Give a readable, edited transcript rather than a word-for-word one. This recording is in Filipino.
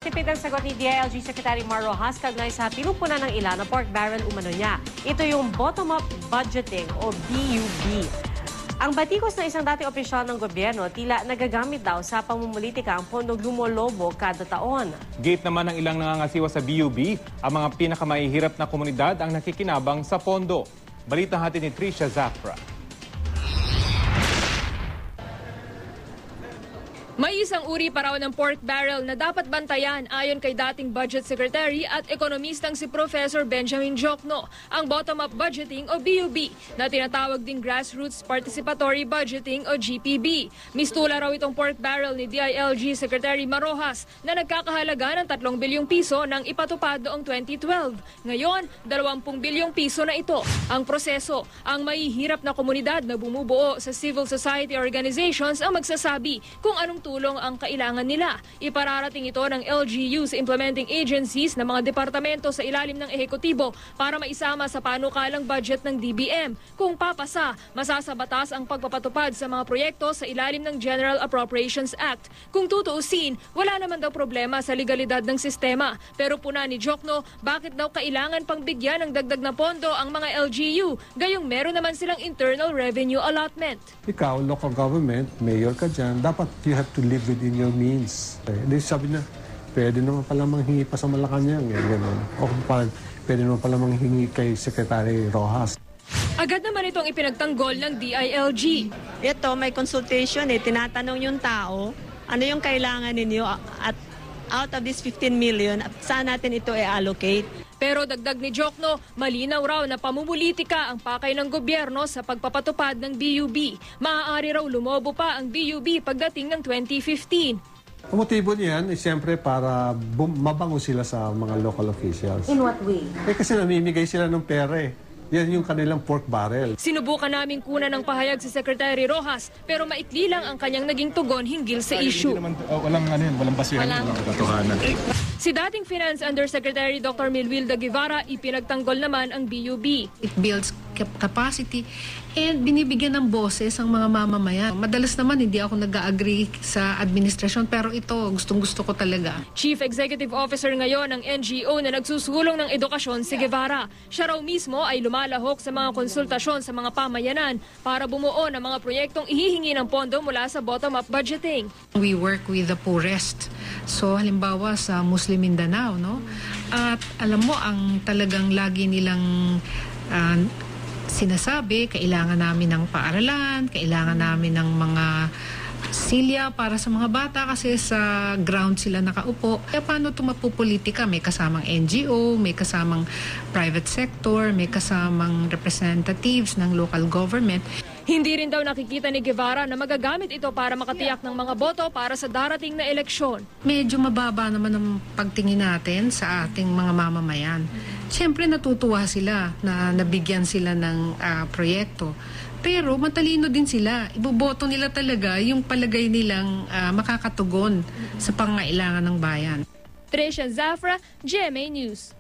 Tipid ang sagot ni DILG Secretary Mar Rojas kaugnay sa pinupunan ng ilan na pork barrel umano niya. Ito yung bottom-up budgeting o BUB. Ang batikos ng isang dating opisyal ng gobyerno tila nagagamit daw sa pamumulitika ang pondong lumolobo kada taon. Gate naman ng ilang nangangasiwa sa BUB, ang mga pinakamahihirap na komunidad ang nakikinabang sa pondo. Balita natin ni Trisha Zafra. May isang uri pa raw ng pork barrel na dapat bantayan ayon kay dating Budget Secretary at ekonomistang si Professor Benjamin Jokno, ang bottom-up budgeting o BUB na tinatawag ding Grassroots Participatory Budgeting o GPB. Mistula raw itong pork barrel ni DILG Secretary Mar Rojas na nagkakahalaga ng 3 bilyong piso nang ipatupad noong 2012. Ngayon, 20 bilyong piso na ito. Ang proseso, ang mahihirap na komunidad na bumubuo sa civil society organizations ang magsasabi kung anong tulong ang kailangan nila. Ipararating ito ng LGU sa implementing agencies ng mga departamento sa ilalim ng ehekutibo para maisama sa panukalang budget ng DBM. Kung papasa, masasabatas ang pagpapatupad sa mga proyekto sa ilalim ng General Appropriations Act. Kung tutuusin, wala naman daw problema sa legalidad ng sistema. Pero puna ni Jokno, bakit daw kailangan pang bigyan ng dagdag na pondo ang mga LGU? Gayong meron naman silang internal revenue allotment. Ikaw, local government, mayor ka dyan, dapat you have to live within your means. Then sabi na, pwede naman pala manghingi pa sa Malacanang. Gano'n. O pwede naman pala manghingi kay Secretary Rojas. Agad naman itong ipinagtanggol ng DILG. Ito, may consultation tinatanong yung tao, ano yung kailangan ninyo at out of this 15 million, saan natin ito i-allocate? Pero dagdag ni Jokno, malinaw raw na pamumulitika ang pakay ng gobyerno sa pagpapatupad ng BUB. Maaari raw lumobo pa ang BUB pagdating ng 2015. Ang motibo niyan ay siyempre para mabango sila sa mga local officials. In what way? Kasi namimigay sila ng pera. Yan yung kanilang pork barrel. Sinubukan naming kunan ng pahayag si Secretary Rojas pero maikli lang ang kanyang naging tugon hinggil sa issue. Walang basihan, walang katotohanan. Si dating Finance Undersecretary Dr. Milwilda Guevara ipinagtanggol naman ang BUB. It builds capacity and binibigyan ng boses ang mga mamamayan. Madalas naman hindi ako nag-agree sa administrasyon pero ito gustong-gusto ko talaga. Chief Executive Officer ngayon ng NGO na nagsusulong ng edukasyon si Guevara. Siya raw mismo ay lumalahok sa mga konsultasyon sa mga pamayanan para bumuo ng mga proyektong ihihingi ng pondo mula sa bottom-up budgeting. We work with the poorest. So halimbawa sa Muslim Mindanao, no? At alam mo ang talagang lagi nilang sinasabi, kailangan namin ng paaralan, kailangan namin ng mga silya para sa mga bata kasi sa ground sila nakaupo. Kaya paano ito mapupolitika? May kasamang NGO, may kasamang private sector, may kasamang representatives ng local government. Hindi rin daw nakikita ni Guevara na magagamit ito para makatiyak ng mga boto para sa darating na eleksyon. Medyo mababa naman ang pagtingin natin sa ating mga mamamayan. Siyempre natutuwa sila na nabigyan sila ng proyekto. Pero matalino din sila. Iboboto nila talaga yung palagay nilang makakatugon sa pangailangan ng bayan. Trisha Zafra, GMA News.